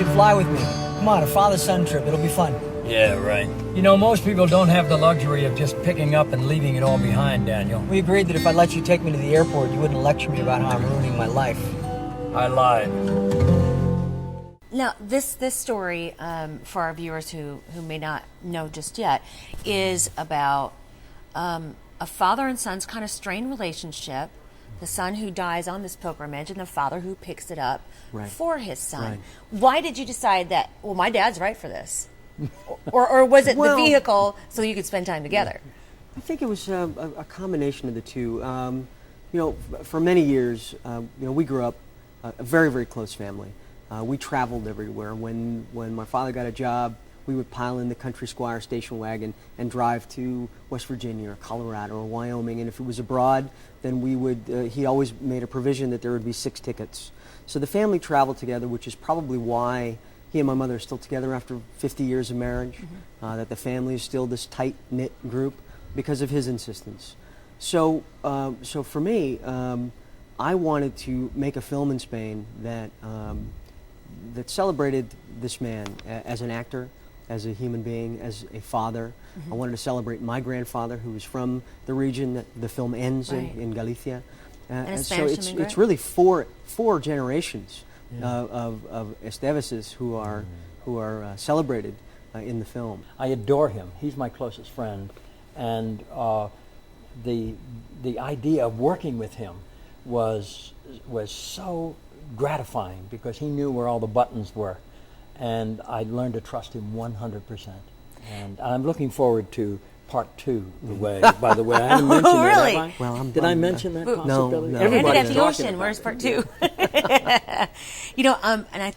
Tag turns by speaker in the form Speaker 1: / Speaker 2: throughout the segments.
Speaker 1: should fly with me. Come on, a father-son trip. It'll be fun.
Speaker 2: Yeah, right.
Speaker 3: You know, most people don't have the luxury of just picking up and leaving it all behind, Daniel.
Speaker 1: We agreed that if I let you take me to the airport, you wouldn't lecture me about how I'm ruining my life.
Speaker 3: I lied.
Speaker 4: Now, this story, for our viewers who may not know just yet, is about a father and son's kind of strained relationship. The son who dies on this pilgrimage and the father who picks it up for his son. Right. Why did you decide that, well, my dad's right for this? or was it the vehicle so you could spend time together?
Speaker 5: I think it was a combination of the two. You know, for many years, you know, we grew up a very, very close family. We traveled everywhere. When my father got a job, we would pile in the Country Squire station wagon and drive to West Virginia or Colorado or Wyoming. And if it was abroad, then we would, he always made a provision that there would be 6 tickets. So the family traveled together, which is probably why he and my mother are still together after 50 years of marriage, that the family is still this tight-knit group because of his insistence. So, so for me, I wanted to make a film in Spain that, that celebrated this man as an actor, as a human being, as a father. I wanted to celebrate my grandfather, who was from the region that the film ends in Galicia. And so it's really four generations of Estevezes who are celebrated in the film.
Speaker 3: I adore him. He's my closest friend, and the idea of working with him was so gratifying because he knew where all the buttons were. And I learned to trust him 100%. And I'm looking forward to part 2. By the way, I hadn't mentioned that.
Speaker 4: Really?
Speaker 3: Have I?
Speaker 5: Well,
Speaker 3: Did I mention that possibility?
Speaker 5: No.
Speaker 4: Ended at the ocean. Where's part 2? You know, and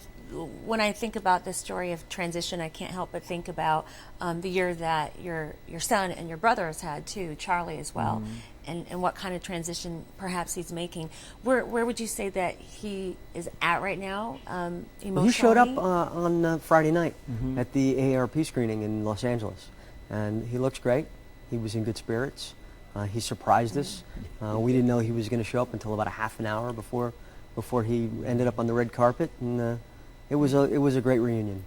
Speaker 4: when I think about this story of transition, I can't help but think about the year that your son and your brother has had too, Charlie as well, and what kind of transition perhaps he's making. Where would you say that he is at right now, emotionally?
Speaker 5: He showed up on Friday night at the AARP screening in Los Angeles, and he looks great. He was in good spirits. He surprised us. We didn't know he was going to show up until about a half an hour before he ended up on the red carpet, and it was a great reunion.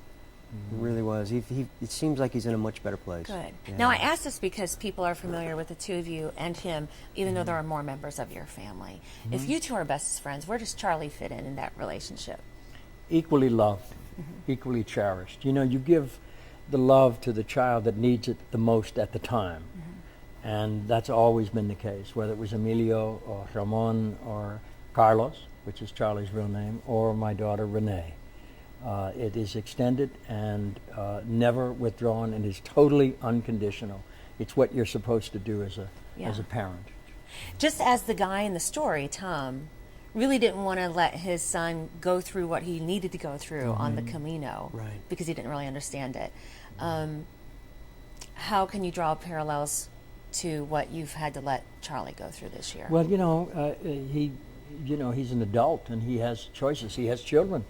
Speaker 5: It really was. It seems like he's in a much better place.
Speaker 4: Good.
Speaker 5: Yeah.
Speaker 4: Now, I ask this because people are familiar with the two of you and him, even though there are more members of your family. If you two are bestest friends, where does Charlie fit in that relationship?
Speaker 3: Equally loved, equally cherished. You know, you give the love to the child that needs it the most at the time. And that's always been the case, whether it was Emilio or Ramon or Carlos, which is Charlie's real name, or my daughter Renee. It is extended and never withdrawn, and is totally unconditional. It's what you're supposed to do as a parent.
Speaker 4: Just as the guy in the story, Tom, really didn't want to let his son go through what he needed to go through on the Camino, because he didn't really understand it. How can you draw parallels to what you've had to let Charlie go through this year?
Speaker 3: Well, he's an adult and he has choices. He has children.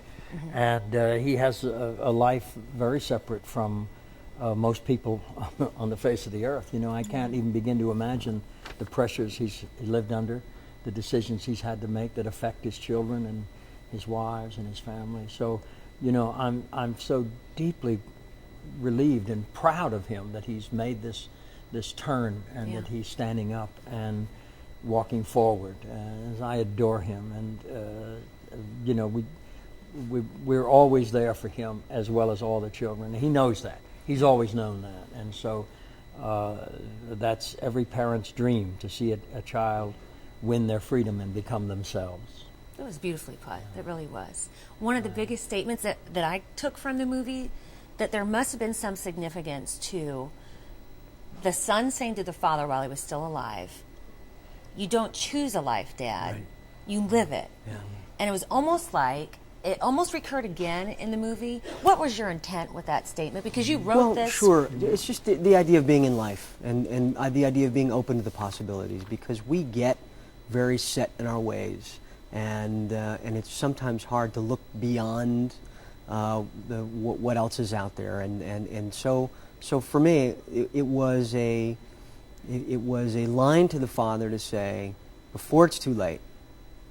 Speaker 3: And he has a life very separate from most people on the face of the earth. You know, I can't even begin to imagine the pressures he lived under, the decisions he's had to make that affect his children and his wives and his family. So, you know, I'm so deeply relieved and proud of him that he's made this turn and that he's standing up and walking forward. As I adore him, and you know, we're always there for him as well as all the children. He knows that. He's always known that. And so that's every parent's dream, to see a child win their freedom and become themselves.
Speaker 4: It was beautifully put. It really was. One of the biggest statements that I took from the movie, that there must have been some significance to the son saying to the father while he was still alive, "You don't choose a life, Dad. Right. You live it." Yeah. And it was almost like, it almost recurred again in the movie. What was your intent with that statement? Because you wrote this. Well,
Speaker 5: sure. It's just the idea of being in life and the idea of being open to the possibilities, because we get very set in our ways, and it's sometimes hard to look beyond what else is out there, and so for me it was a line to the father to say, before it's too late,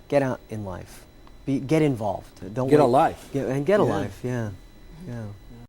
Speaker 5: get out in life. Get involved. Don't
Speaker 3: get
Speaker 5: wait.
Speaker 3: a life.
Speaker 5: Get a life. Yeah. Yeah.